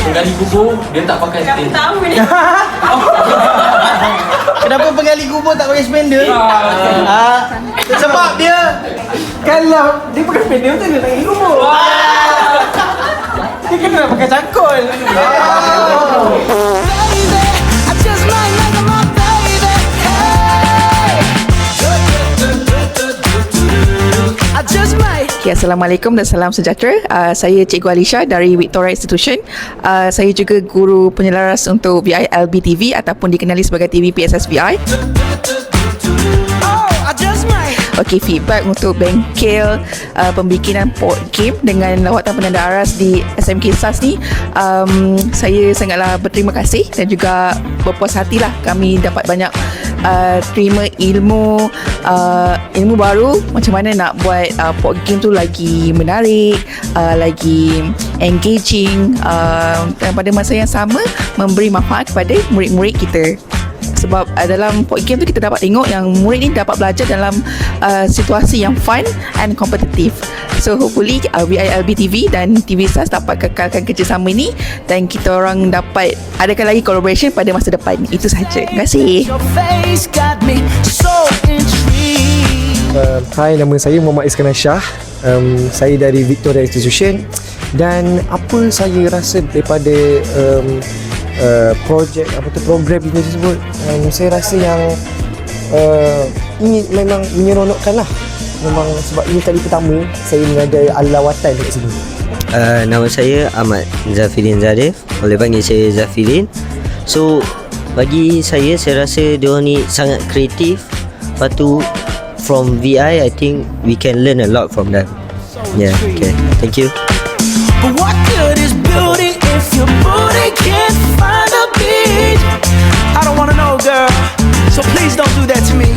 Penggali kubur dia tak pakai spender. Tahu ni. Kenapa penggali kubur tak pakai spender? Sebab dia kalau dia pakai spender betul dia tak gali kubur. Dia kena pakai cangkul. Okay, Assalamualaikum dan salam sejahtera. Saya Cikgu Alisha dari Victoria Institution. Saya juga guru penyelaras untuk VILB TV ataupun dikenali sebagai TV PSSVI. Okey, feedback untuk bengkel pembikinan port game dengan lawatan penanda aras di SMK SAS ni, saya sangatlah berterima kasih dan juga berpuas hatilah kami dapat banyak terima ilmu baru macam mana nak buat port game tu lagi menarik, lagi engaging, dan pada masa yang sama memberi manfaat kepada murid-murid kita. Sebab dalam port game tu kita dapat tengok yang murid ni dapat belajar dalam situasi yang fun and kompetitif. So hopefully VILB TV dan TV SAS dapat kekalkan kerjasama ni dan kita orang dapat adakan lagi collaboration pada masa depan. Itu sahaja. Terima kasih. Hai, nama saya Muhammad Iskandar Shah. Saya dari Victoria Institution. Dan apa saya rasa daripada program ini tersebut, saya rasa yang ini memang menyeronokkan lah. Memang sebab ini kali pertama saya mengada lawatan dekat sini. Nama saya Ahmad Zafilin Zarif, boleh panggil saya Zafilin. So bagi saya rasa diorang ni sangat kreatif. Lepas tu from VI, I think we can learn a lot from them. Yeah, okay, thank you. But what good is beauty if your booty can't find a beat? I don't wanna know, girl, so please don't do that to me.